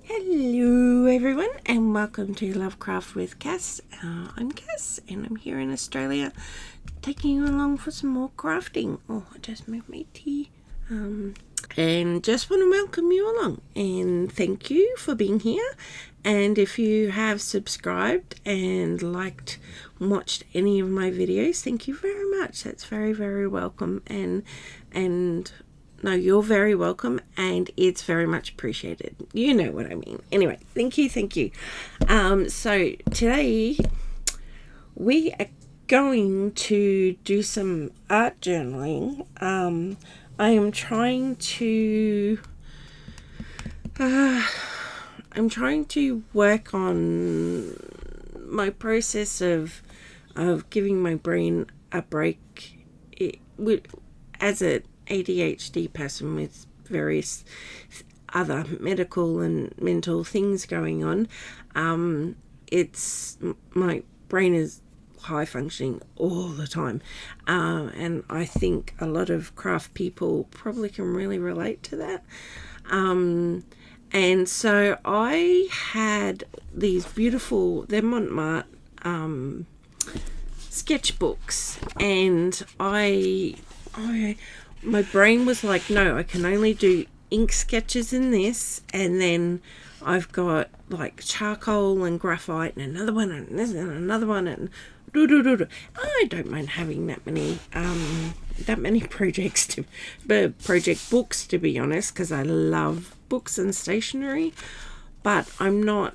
Hello everyone and welcome to Lovecraft with Cass. I'm Cass and I'm here in Australia taking you along for some more crafting. Oh, I just moved my tea. And just want to welcome you along and thank you for being here. And if you have subscribed and liked and watched any of my videos, thank you very much. That's very, very welcome. And no, you're very welcome and it's very much appreciated. You know what I mean. Anyway, thank you. So today we are going to do some art journaling. I am trying to work on my process of giving my brain a break. As an ADHD person with various other medical and mental things going on, my brain is high functioning all the time, and I think a lot of craft people probably can really relate to that. And so I had these beautiful, they're Montmartre sketchbooks, and my brain was like, no, I can only do ink sketches in this, and then I've got like charcoal and graphite and another one and this and another one and I don't mind having that many project books, to be honest, because I love books and stationery, but I'm not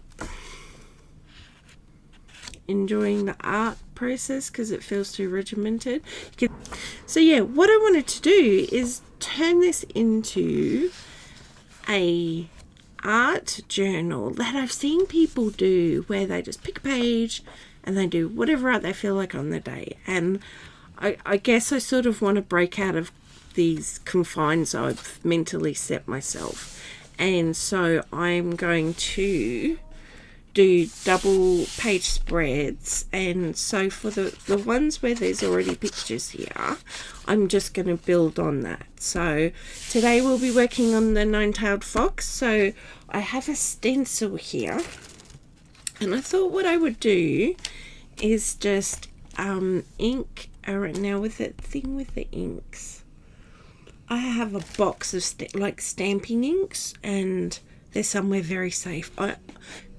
enjoying the art process because it feels too regimented. So yeah, what I wanted to do is turn this into a art journal that I've seen people do, where they just pick a page and they do whatever art they feel like on the day. And I guess I sort of want to break out of these confines I've mentally set myself, and so I'm going to do double page spreads. And so for the ones where there's already pictures here, I'm just going to build on that. So today we'll be working on the nine-tailed fox. So I have a stencil here, and I thought what I would do is just ink. Alright, now with that thing with the inks, I have a box of stamping inks, and they're somewhere very safe. I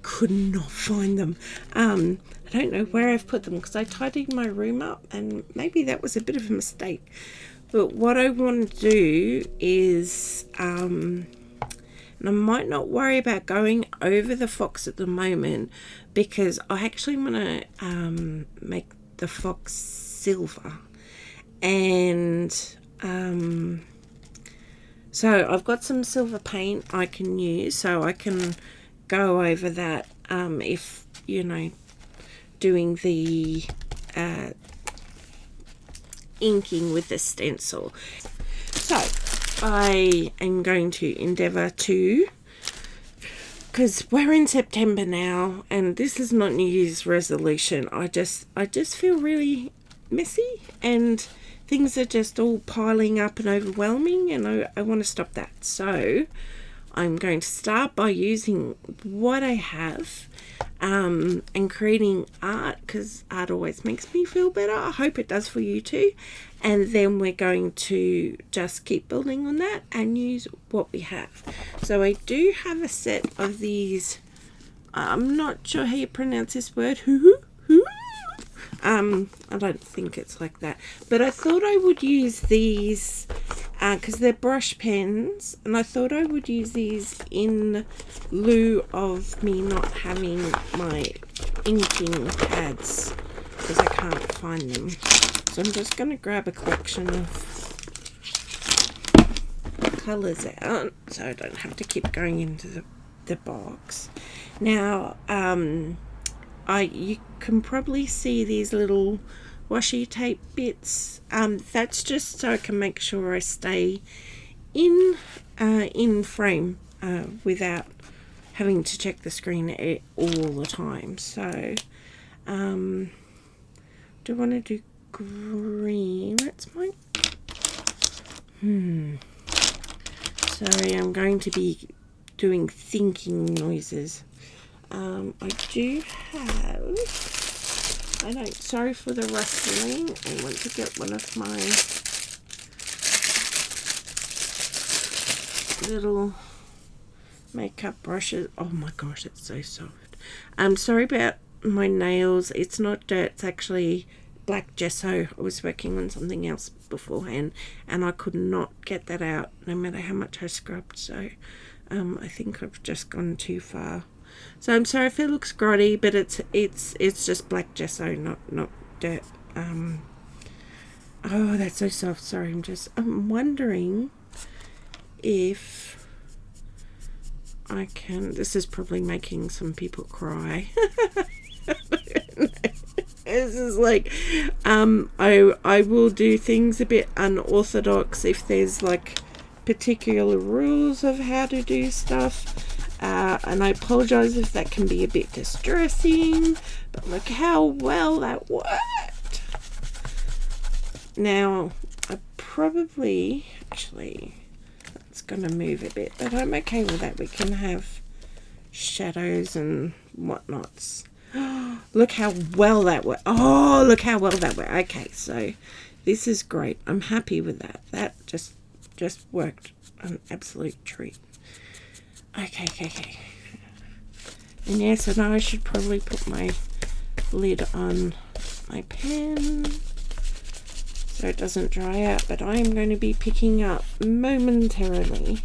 could not find them. I don't know where I've put them because I tidied my room up, and maybe that was a bit of a mistake. But what I want to do is, and I might not worry about going over the fox at the moment, because I actually want to make the fox silver. And so I've got some silver paint I can use, so I can go over that if, you know, doing the inking with the stencil. So I am going to endeavour to, because we're in September now and this is not New Year's resolution, I just feel really messy and things are just all piling up and overwhelming, and I want to stop that. So I'm going to start by using what I have and creating art, because art always makes me feel better. I hope it does for you too. And then we're going to just keep building on that and use what we have. So I do have a set of these, I'm not sure how you pronounce this word, I don't think it's like that, but I thought I would use these because they're brush pens, and I thought I would use these in lieu of me not having my inking pads because I can't find them. So I'm just going to grab a collection of colours out so I don't have to keep going into the box. Now you can probably see these little washi tape bits. That's just so I can make sure I stay in frame without having to check the screen all the time. So do I want to do green? That's my sorry, I'm going to be doing thinking noises. I do have, sorry for the rustling. I want to get one of my little makeup brushes. Oh my gosh, it's so soft. I'm sorry about my nails. It's not dirt, it's actually black gesso. I was working on something else beforehand and I could not get that out no matter how much I scrubbed. So I think I've just gone too far. So I'm sorry if it looks grotty, but it's just black gesso, not dirt. Oh, that's so soft. Sorry, I'm wondering if I can. This is probably making some people cry. This is like, I will do things a bit unorthodox if there's like particular rules of how to do stuff. And I apologize if that can be a bit distressing, but look how well that worked. Now, I probably, actually, it's going to move a bit, but I'm okay with that. We can have shadows and whatnots. Look how well that worked. Oh, look how well that worked. Okay, so this is great. I'm happy with that. That just worked an absolute treat. Okay. And yes, I know I should probably put my lid on my pen so it doesn't dry out, but I am going to be picking up momentarily.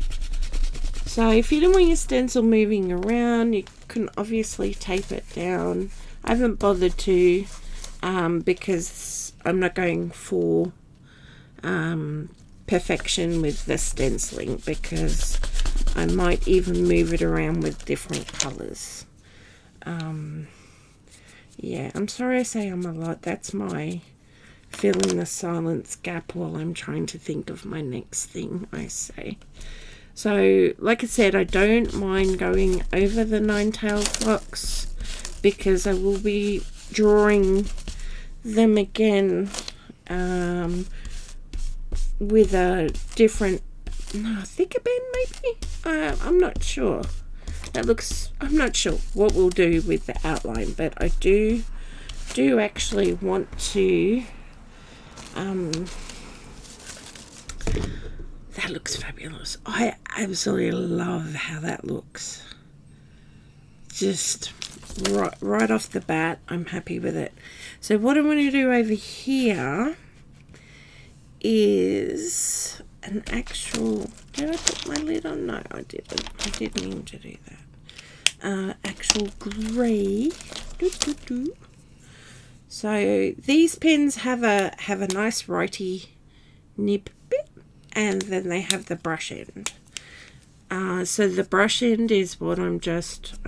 So if you don't want your stencil moving around, you can obviously tape it down. I haven't bothered to because I'm not going for perfection with the stenciling, because I might even move it around with different colours. Yeah, I'm sorry I say I'm a lot. That's my filling the silence gap while I'm trying to think of my next thing, I say. So, like I said, I don't mind going over the nine-tailed fox because I will be drawing them again with a different thicker pen, maybe. I'm not sure. I'm not sure what we'll do with the outline, but I do actually want to. That looks fabulous. I absolutely love how that looks. Just right off the bat, I'm happy with it. So what I'm going to do over here is an actual, did I put my lid on? No, I didn't. I didn't mean to do that. Actual grey. So these pens have a nice righty nib bit, and then they have the brush end. So the brush end is what I'm just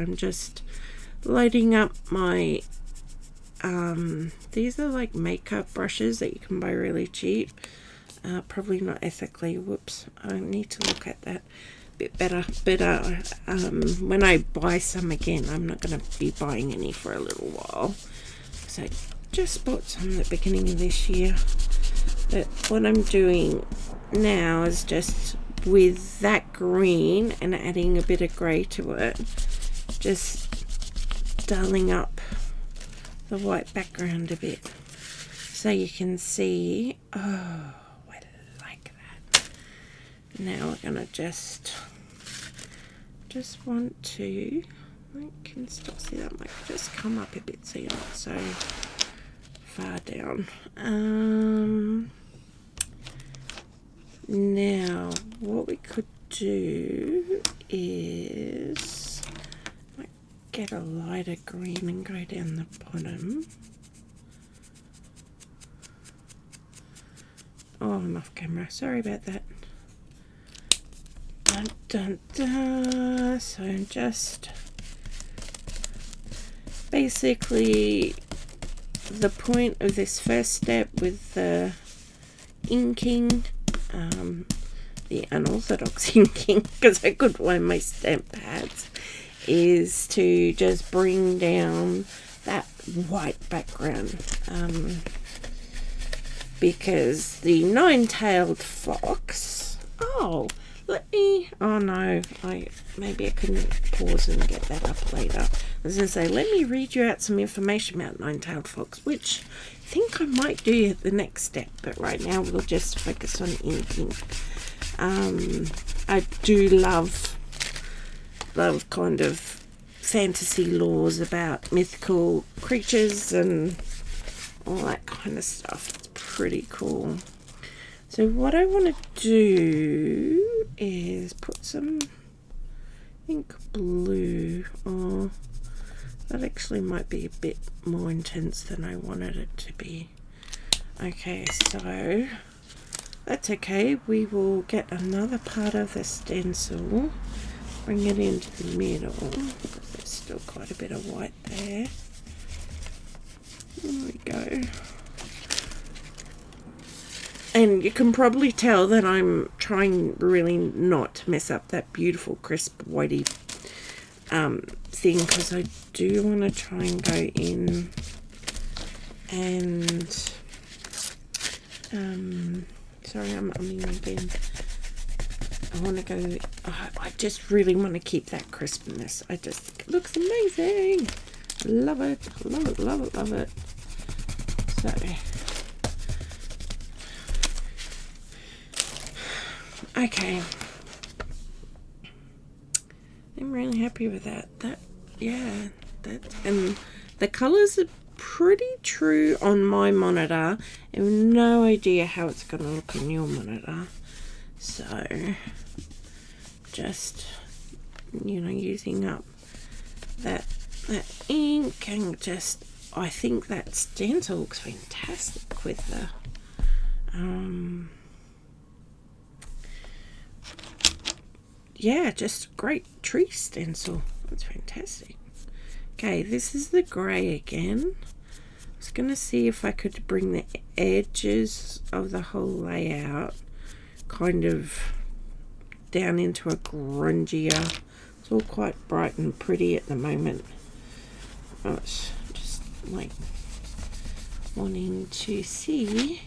loading up my these are like makeup brushes that you can buy really cheap. Probably not ethically. Whoops, I need to look at that a bit better. But when I buy some again, I'm not going to be buying any for a little while. So just bought some at the beginning of this year. But what I'm doing now is just with that green and adding a bit of grey to it, just dulling up the white background a bit so you can see. Oh, I like that. Now we're gonna just want to, I can still see that might just come up a bit so you're not so far down. Now what we could do is get a lighter green and go down the bottom. Oh, I'm off camera, sorry about that. Dun, dun, dun. So I'm just basically, the point of this first step with the inking, the unorthodox inking, because I couldn't find my stamp pads, is to just bring down that white background, because the nine-tailed fox, oh Oh no, maybe I can pause and get that up later. I was going to say, let me read you out some information about nine-tailed fox, which I think I might do at the next step, but right now we'll just focus on inking. I do love kind of fantasy laws about mythical creatures and all that kind of stuff. It's pretty cool. So what I want to do is put some ink blue. Oh, that actually might be a bit more intense than I wanted it to be. Okay, so that's okay. We will get another part of the stencil, bring it into the middle. There's still quite a bit of white there. There we go. And you can probably tell that I'm trying really not to mess up that beautiful crisp whitey thing, because I do want to try and go in and sorry, I'm umming again. I want to go, I just really want to keep that crispness. I just think it looks amazing. Love it, love it, love it, love it. So okay, I'm really happy with that. And the colors are pretty true on my monitor. I have no idea how it's going to look on your monitor. So just, you know, using up that ink, and just, I think that stencil looks fantastic with the yeah, just great tree stencil. That's fantastic. Okay, this is the grey again. I was going to see if I could bring the edges of the whole layout kind of down into a grungier. It's all quite bright and pretty at the moment. I was just like wanting to see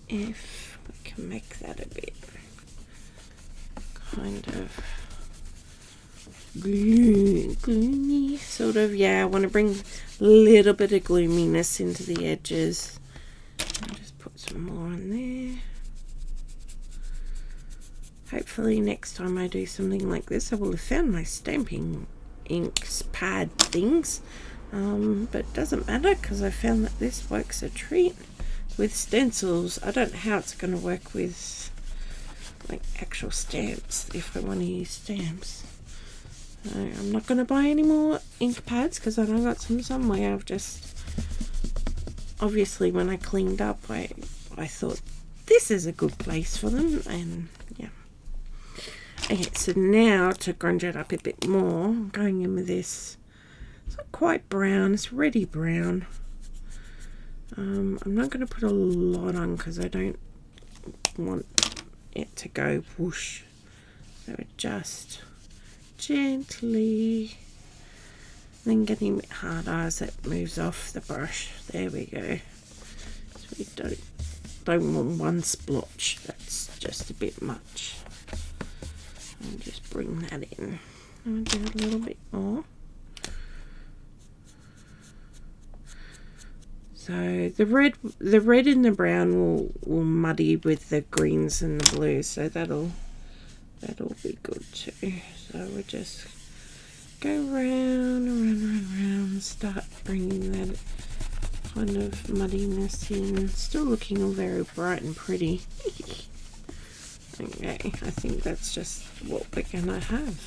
if we can make that a bit kind of gloomy sort of. Yeah, I want to bring a little bit of gloominess into the edges. I'll just put some more on there. Hopefully next time I do something like this I will have found my stamping inks pad things, but it doesn't matter because I found that this works a treat with stencils. I don't know how it's going to work with like actual stamps if I want to use stamps. I'm not going to buy any more ink pads because I know I got some somewhere. I've just, obviously when I cleaned up I thought this is a good place for them, and yeah. Okay, so now to grunge it up a bit more, I'm going in with this. It's not quite brown, it's reddy brown. I'm not going to put a lot on because I don't want it to go whoosh. So just gently, then getting a bit harder as it moves off the brush. There we go. So we don't want one splotch, that's just a bit much. I'll just bring that in. I'll do a little bit more. So the red and the brown will muddy with the greens and the blues, so that'll be good too. So we'll just go round, and start bringing that kind of muddiness in. Still looking all very bright and pretty. Okay, I think that's just what we're gonna have.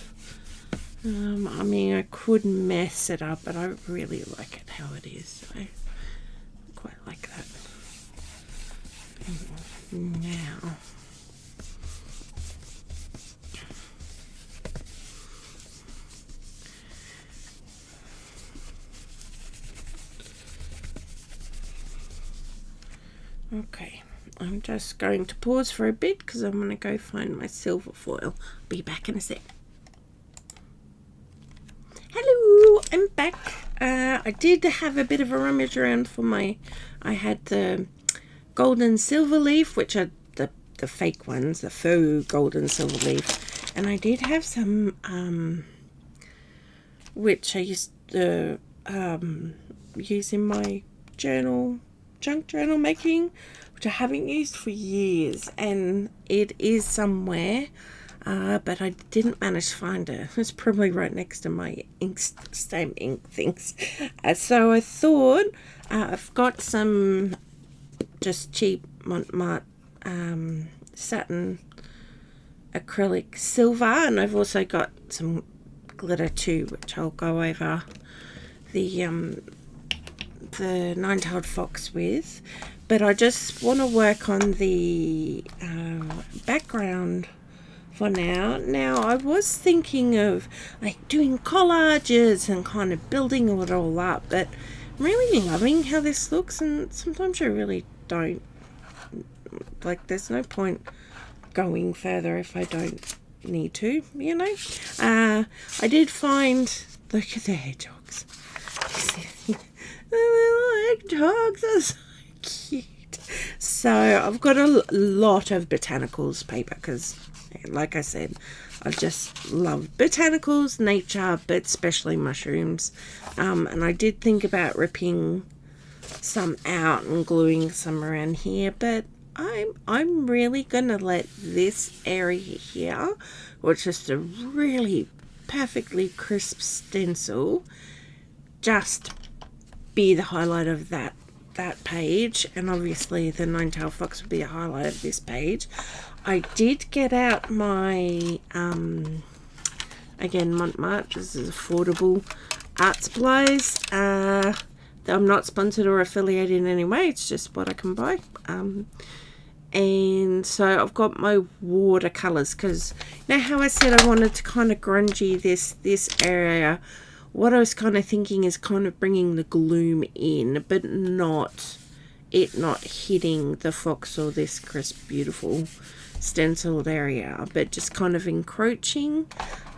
I mean, I could mess it up, but I really like it how it is. So I quite like that. Now, okay, I'm just going to pause for a bit because I'm going to go find my silver foil. Be back in a sec. Hello, I'm back. I did have a bit of a rummage around for I had the gold and silver leaf, which are the the fake ones, the faux gold and silver leaf. And I did have some, which I used to use in my journal, junk journal making, which I haven't used for years, and it is somewhere, but I didn't manage to find it. It's probably right next to my stamp ink things. So I thought, I've got some just cheap Montmartre satin acrylic silver, and I've also got some glitter too, which I'll go over the nine-tailed fox with. But I just want to work on the background for now. Now, I was thinking of like doing collages and kind of building it all up, but I'm really loving how this looks, and sometimes I really don't. Like, there's no point going further if I don't need to, you know. I did find, look at the hedgehogs. The little hedgehogs are so cute. So I've got a lot of botanicals paper because, like I said, I just love botanicals, nature, but especially mushrooms. And I did think about ripping some out and gluing some around here, but I'm really gonna let this area here, which is a really perfectly crisp stencil, just be the highlight of that page. And obviously the nine-tailed fox would be a highlight of this page. I did get out my again, Montmartre. This is affordable art supplies. I'm not sponsored or affiliated in any way, it's just what I can buy. And so I've got my watercolors, because now how I said I wanted to kind of grungy this area, what I was kind of thinking is kind of bringing the gloom in, but not hitting the fox or this crisp beautiful stenciled area, but just kind of encroaching.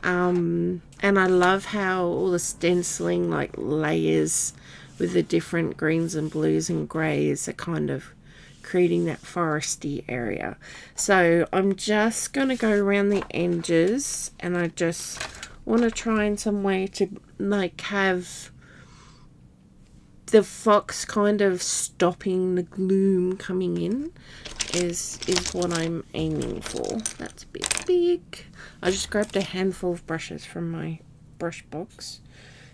And I love how all the stenciling like layers with the different greens and blues and greys are kind of creating that foresty area. So I'm just going to go around the edges, and I just want to try in some way to like have the fox kind of stopping the gloom coming in is what I'm aiming for. That's a bit big. I just grabbed a handful of brushes from my brush box,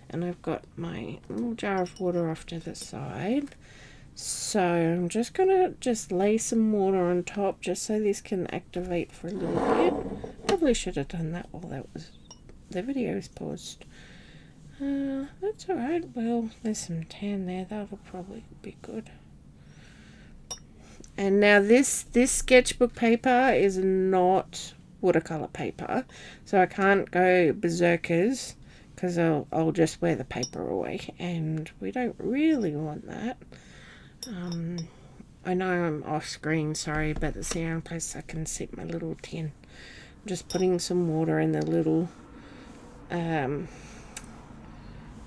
and I've got my little jar of water off to the side. So I'm just gonna lay some water on top just so this can activate for a little bit. Probably should have done that while the video was paused. That's alright. Well, there's some tan there. That'll probably be good. And now this sketchbook paper is not watercolor paper, so I can't go berserkers because I'll just wear the paper away, and we don't really want that. I know I'm off screen, sorry, but it's the only place I can sit my little tin. I'm just putting some water in the little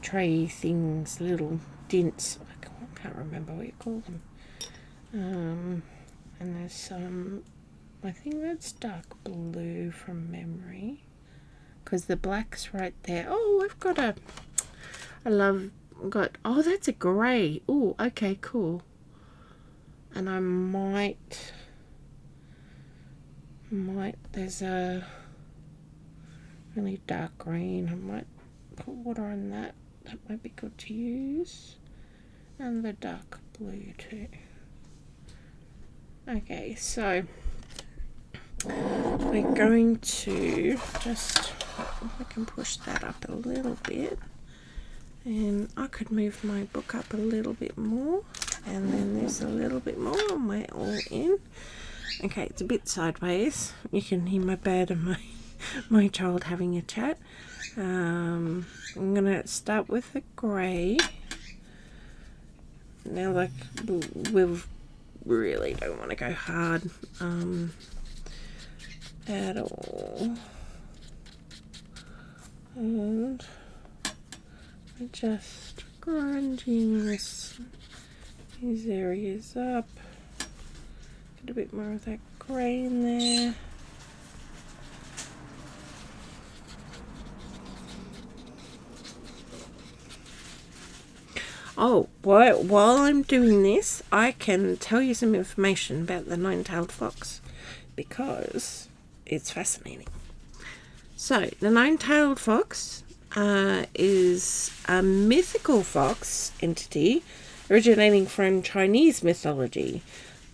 tray things, little dints. I can't remember what you call them. And there's some, I think that's dark blue from memory, because the black's right there. Oh, I've got oh, that's a grey. Oh, okay, cool. And I might, there's a really dark green. I might put water on that. That might be good to use. And the dark blue too. Okay, so we're going to just, I can push that up a little bit, and I could move my book up a little bit more, and then there's a little bit more, and we're all in. Okay, it's a bit sideways. You can hear my bed and my child having a chat. I'm gonna start with the grey. Now, like, we really don't want to go hard at all, and we're just grunging these areas up. Get a bit more of that grey in there. Oh, while I'm doing this, I can tell you some information about the nine-tailed fox because it's fascinating. So, the nine-tailed fox is a mythical fox entity originating from Chinese mythology,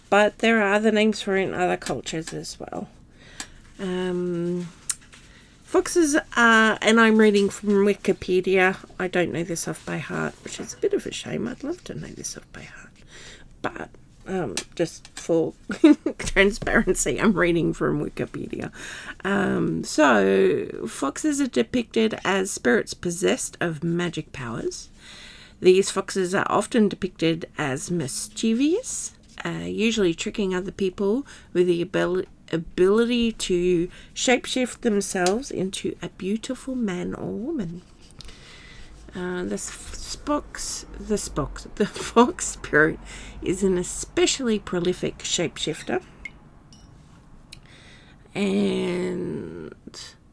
but there are other names for it in other cultures as well. Foxes are, and I'm reading from Wikipedia, I don't know this off by heart, which is a bit of a shame. I'd love to know this off by heart. But just for transparency, I'm reading from Wikipedia. So, foxes are depicted as spirits possessed of magic powers. These foxes are often depicted as mischievous, usually tricking other people with the ability to shapeshift themselves into a beautiful man or woman. The fox spirit is an especially prolific shapeshifter and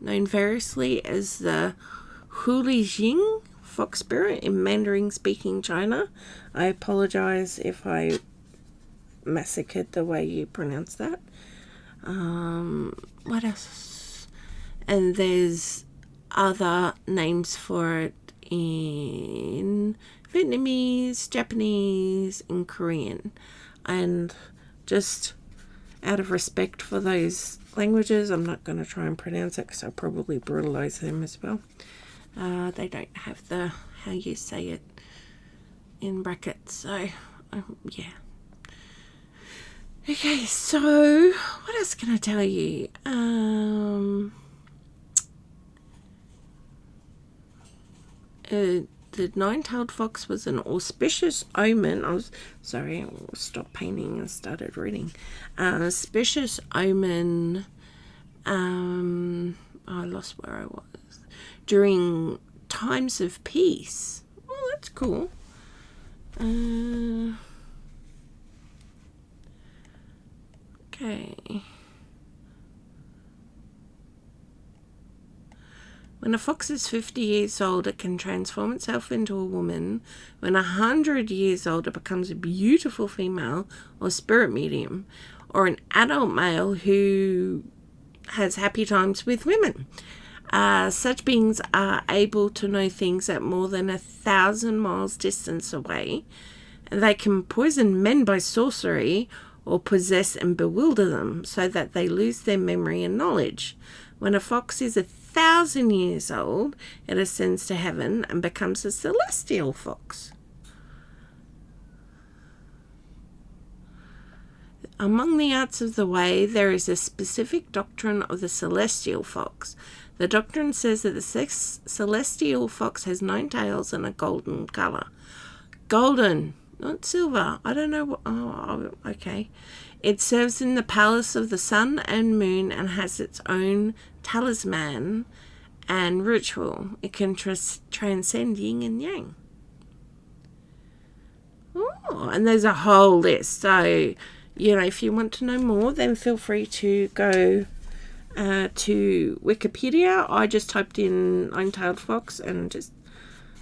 known variously as the Hulijing fox spirit in Mandarin speaking China. I apologize if I massacred the way you pronounce that. What else? And there's other names for it in Vietnamese, Japanese, and Korean. And just out of respect for those languages, I'm not going to try and pronounce it because I'll probably brutalize them as well. They don't have the how you say it in brackets, so yeah. Okay, so what else can I tell you? The nine-tailed fox was an auspicious omen. I'll stop painting and started reading. Auspicious omen. I lost where I was. During times of peace. Oh, that's cool. Okay. When a fox is 50 years old, it can transform itself into a woman. When 100 years old, it becomes a beautiful female or spirit medium, or an adult male who has happy times with women. Such beings are able to know things at more than 1,000 miles distance away. They can poison men by sorcery or possess and bewilder them so that they lose their memory and knowledge. When a fox is 1,000 years old, it ascends to heaven and becomes a celestial fox. Among the arts of the way, there is a specific doctrine of the celestial fox. The doctrine says that the celestial fox has 9 tails and a golden colour. Golden, not silver. I don't know what... Oh, okay. It serves in the palace of the sun and moon and has its own talisman and ritual. It can transcend yin and yang. Oh, and there's a whole list. So, if you want to know more, then feel free to go to Wikipedia. I just typed in nine-tailed fox and just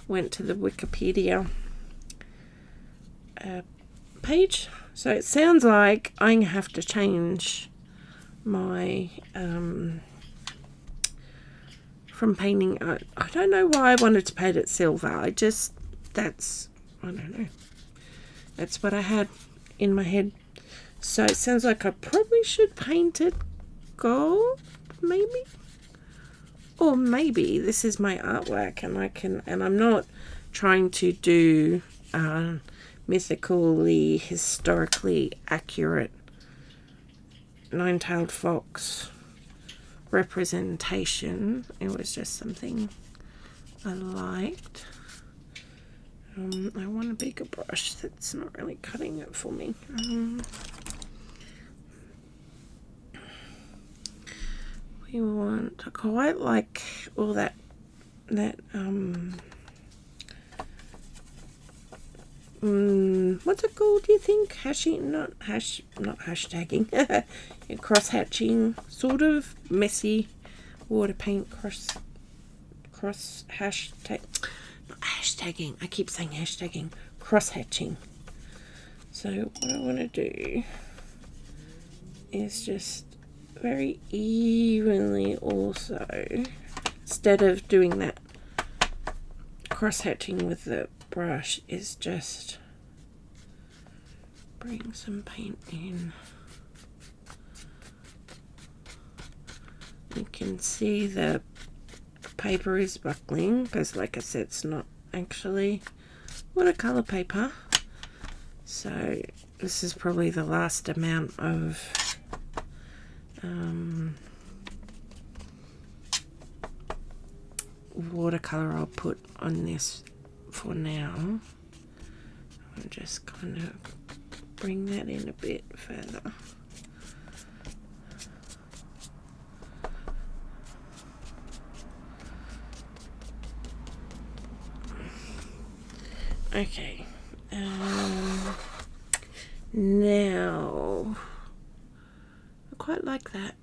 went to the Wikipedia page. So it sounds like I'm going to have to change my from painting. I don't know why I wanted to paint it silver. I don't know. That's what I had in my head. So it sounds like I probably should paint it gold, maybe? Or maybe this is my artwork and I'm not trying to do mythically, historically accurate nine-tailed fox representation. It was just something I liked. I want a bigger brush that's not really cutting it for me. We want to quite like all that what's it called, do you think? Not hashtagging. Cross hatching, sort of messy water paint cross hashtag, not hashtagging. I keep saying hashtagging. Cross hatching. So what I want to do is just very evenly also, instead of doing that cross hatching with the brush, is just bring some paint in. You can see the paper is buckling because, like I said, it's not actually watercolor paper. So this is probably the last amount of watercolor I'll put on this for now. I'll just kind of bring that in a bit further. Okay, now I quite like that.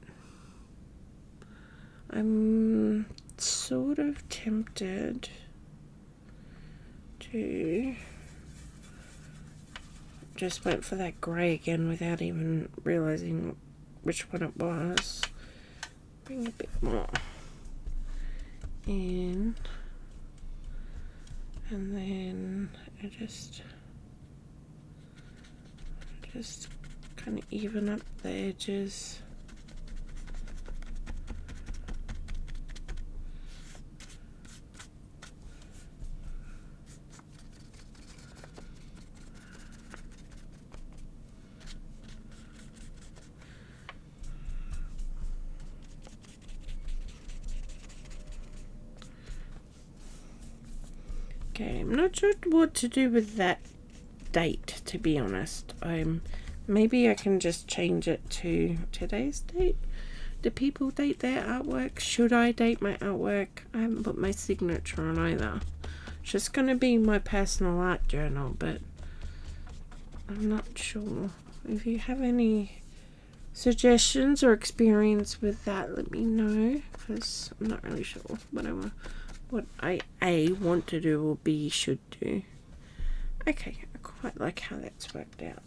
I'm sort of tempted to just went for that grey again without even realizing which one it was. Bring a bit more in, and then I just kind of even up the edges. Okay, I'm not sure what to do with that date, to be honest. Maybe I can just change it to today's date. Do people date their artwork? Should I date my artwork? I haven't put my signature on either. It's just going to be my personal art journal, but I'm not sure. If you have any suggestions or experience with that, let me know, because I'm not really sure what I want to do or B should do. Okay, I quite like how that's worked out.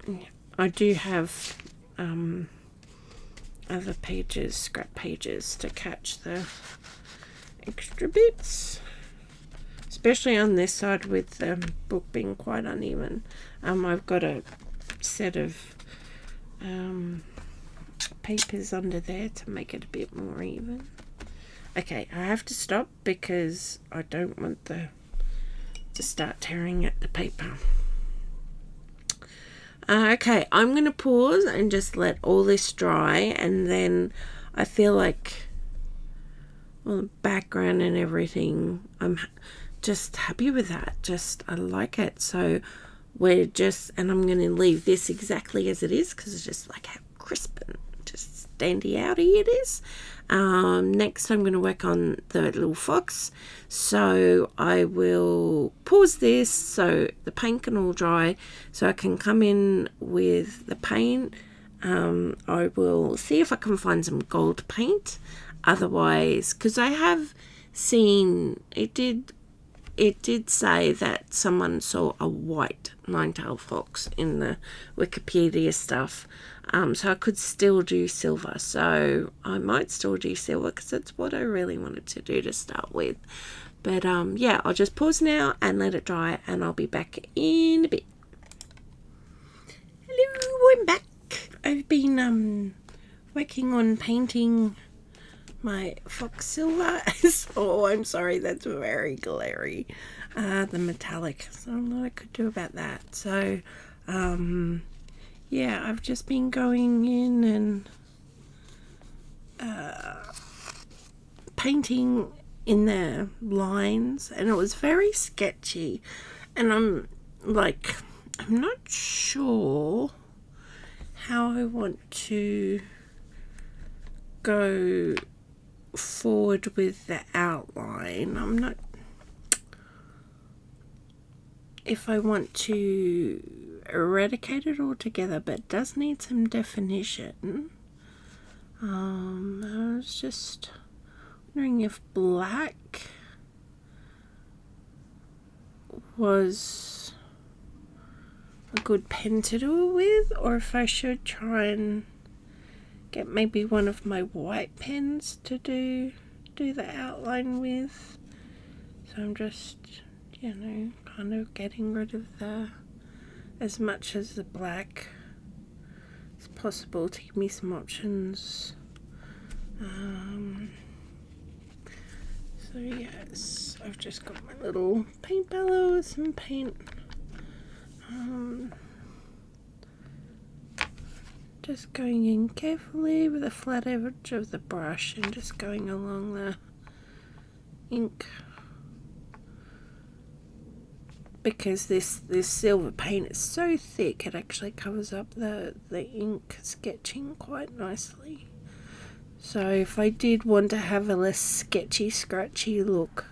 Yeah, I do have other pages, scrap pages, to catch the extra bits, especially on this side with the book being quite uneven. I've got a set of papers under there to make it a bit more even. Okay, I have to stop because I don't want to start tearing at the paper. Okay, I'm going to pause and just let all this dry, and then I feel like, well, the background and everything, I'm just happy with that. I like it. So and I'm going to leave this exactly as it is because it's just like how crisp and just standy outy it is. Next I'm going to work on the little fox, so I will pause this so the paint can all dry so I can come in with the paint. I will see if I can find some gold paint, otherwise, because I have seen it did say that someone saw a white nine-tailed fox in the Wikipedia stuff. So I could still do silver. So I might still do silver because that's what I really wanted to do to start with. But yeah, I'll just pause now and let it dry, and I'll be back in a bit. Hello, I'm back. I've been working on painting my fox silver. Oh, I'm sorry, that's very glary. The metallic. So a lot I could do about that. So yeah, I've just been going in and painting in the lines, and it was very sketchy, and I'm not sure how I want to go forward with the outline. I'm not if I want to eradicate it altogether, but it does need some definition. I was just wondering if black was a good pen to do it with, or if I should try and get maybe one of my white pens to do the outline with. So I'm just, you know, kind of getting rid of as much as the black as possible to give me some options. So yes, I've just got my little paint palette with some paint. Just going in carefully with the flat edge of the brush and just going along the ink, because this silver paint is so thick it actually covers up the ink sketching quite nicely. So if I did want to have a less sketchy, scratchy look,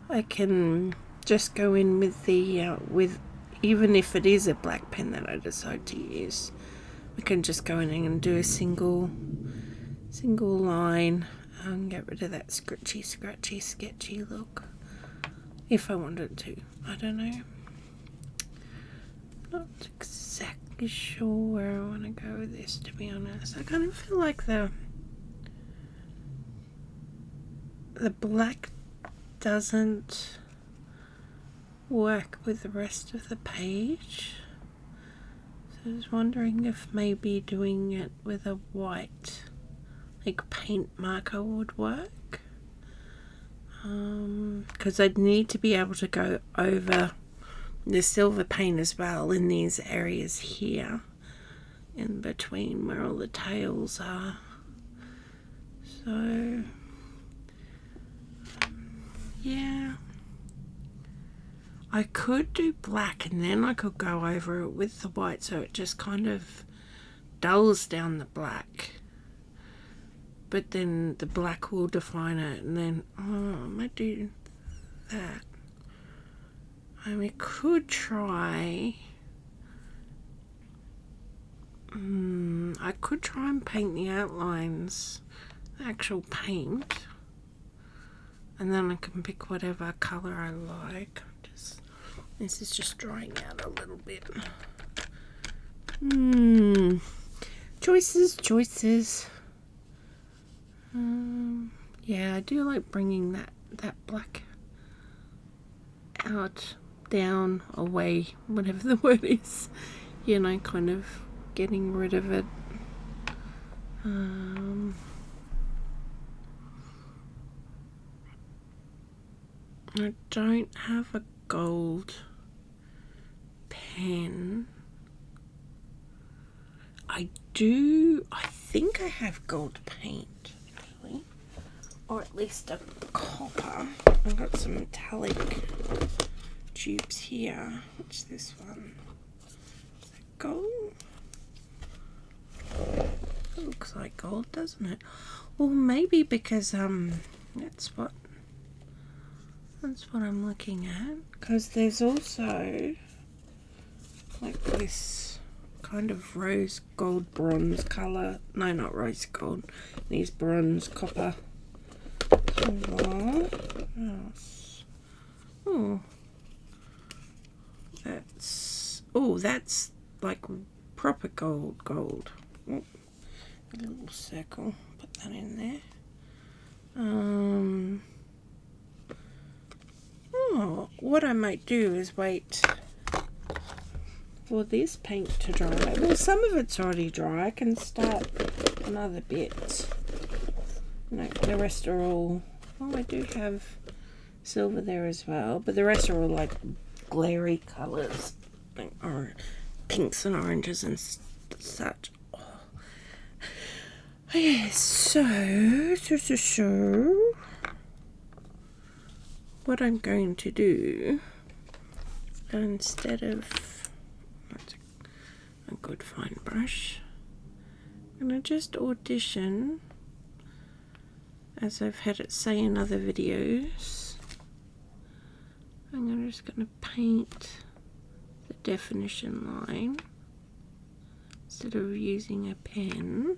I can just go in with the even if it is a black pen that I decide to use, I can just go in and do a single line and get rid of that scratchy, sketchy look if I wanted to. I don't know. Not exactly sure where I want to go with this, to be honest. I kind of feel like the black doesn't work with the rest of the page. So I was wondering if maybe doing it with a white, like paint marker, would work. Because I'd need to be able to go over the silver paint as well in these areas here, in between where all the tails are. So yeah, I could do black and then I could go over it with the white, so it just kind of dulls down the black, but then the black will define it. And then I might do that. I could try I could try and paint the outlines, the actual paint, and then I can pick whatever colour I like. This is just drying out a little bit. Choices. Yeah, I do like bringing that black out, down, away, whatever the word is. You know, kind of getting rid of it. I don't have a gold pen. I think I have gold paint, actually, or at least a copper. I've got some metallic tubes here. What's this one? Is that gold? It looks like gold, doesn't it? Well, maybe because that's what I'm looking at. Because there's also like this kind of rose gold bronze color. No, not rose gold. These bronze copper. That's like proper gold. A little circle. Put that in there. What I might do is wait for this paint to dry. Well, some of it's already dry. I can start another bit. No, the rest are all... Oh, I do have silver there as well, but the rest are all like glary colours, or pinks and oranges and such. Oh. Okay, so what I'm going to do, instead of... That's a good fine brush. I'm going to just audition, as I've had it say in other videos. I'm just going to paint definition line instead of using a pen.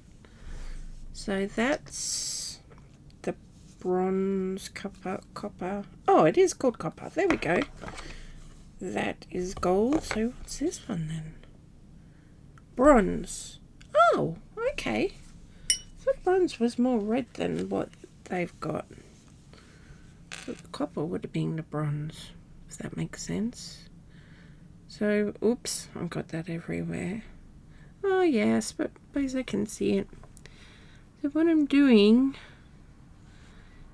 So that's the bronze, copper. Oh, it is called copper. There we go. That is gold. So what's this one then? Bronze. Oh, okay. I thought bronze was more red than what they've got. So the copper would have been the bronze, if that makes sense. So, oops, I've got that everywhere. Oh yes, but I suppose I can see it. So what I'm doing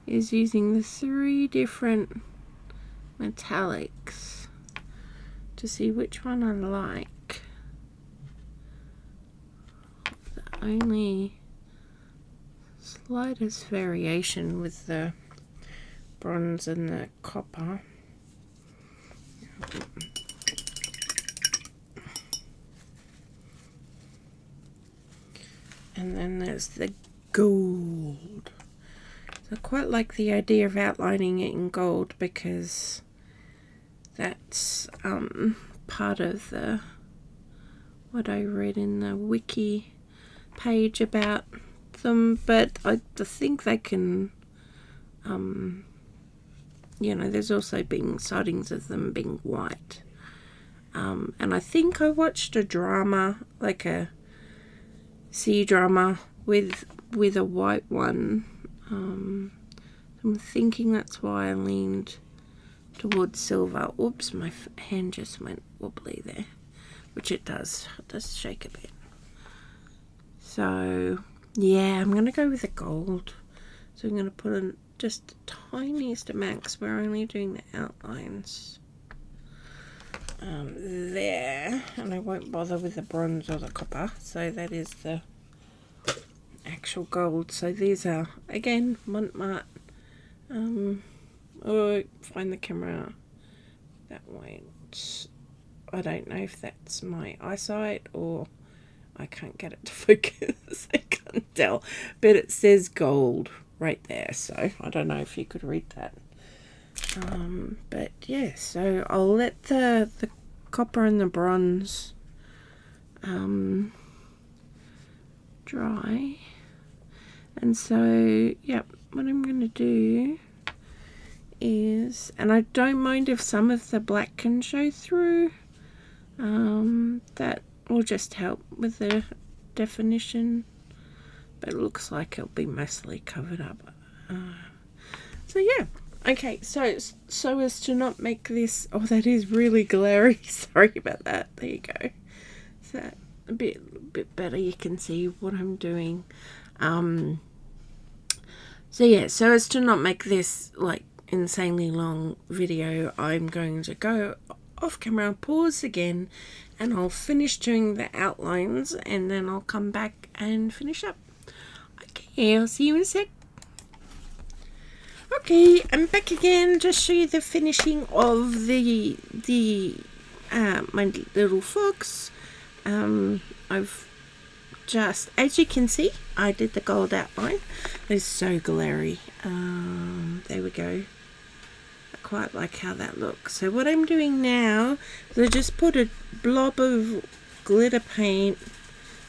is using the 3 different metallics to see which one I like. The only slightest variation with the bronze and the copper. And then there's the gold. So I quite like the idea of outlining it in gold because that's part of the what I read in the wiki page about them, but I think they can you know, there's also been sightings of them being white, and I think I watched a drama, like a sea drama with a white one. I'm thinking that's why I leaned towards silver. Oops, my hand just went wobbly there, which it does shake a bit. So yeah, I'm gonna go with the gold. So I'm gonna put in just the tiniest amounts. We're only doing the outlines there, and I won't bother with the bronze or the copper. So that is the actual gold. So these are again Montmartre. Oh, find the camera. That won't. I don't know if that's my eyesight or I can't get it to focus. I can't tell, but it says gold right there. So I don't know if you could read that. But yeah, so I'll let the copper and the bronze dry. And so, yep, what I'm going to do is, and I don't mind if some of the black can show through, that will just help with the definition, but it looks like it'll be mostly covered up. So yeah, okay, so as to not make this, oh, that is really glary, sorry about that, there you go. So a bit better, you can see what I'm doing. So yeah, so as to not make this like insanely long video, I'm going to go off camera, pause again, and I'll finish doing the outlines, and then I'll come back and finish up. Okay, I'll see you in a sec. Okay, I'm back again. Just show you the finishing of the my little fox. I've just, as you can see, I did the gold outline. It's so glary. There we go. I quite like how that looks. So what I'm doing now is I just put a blob of glitter paint,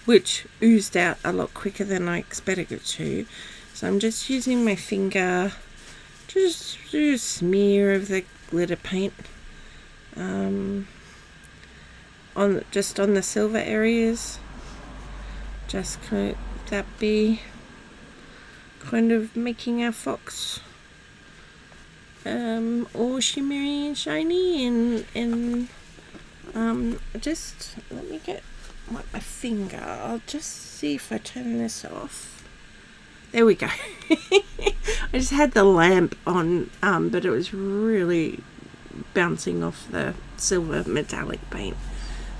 which oozed out a lot quicker than I expected it to. So I'm just using my finger to just do a smear of the glitter paint on the silver areas. Just kind of that be kind of making our fox all shimmery and shiny, and just let me get my finger. I'll just see if I turn this off. There we go. I just had the lamp on, but it was really bouncing off the silver metallic paint.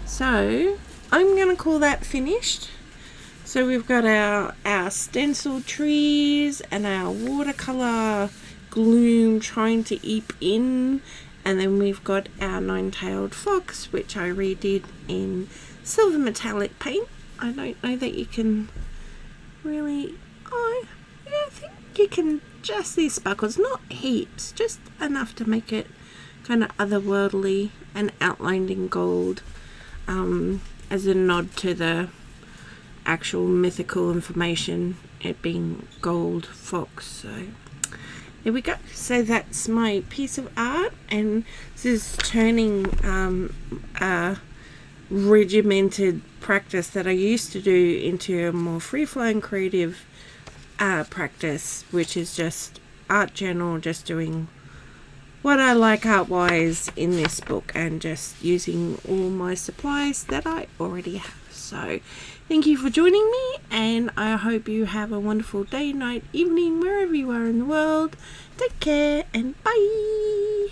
So I'm gonna call that finished. So we've got our stencil trees and our watercolor gloom trying to eep in, and then we've got our nine-tailed fox, which I redid in silver metallic paint. I don't know that you can really, oh yeah, I think you can just see sparkles, not heaps, just enough to make it kind of otherworldly and outlined in gold, as a nod to the actual mythical information, it being gold fox. So there we go. So that's my piece of art, and this is turning a regimented practice that I used to do into a more free-flowing creative practice, which is just art journal, just doing what I like art-wise in this book and just using all my supplies that I already have. So thank you for joining me, and I hope you have a wonderful day, night, evening, wherever you are in the world. Take care and bye.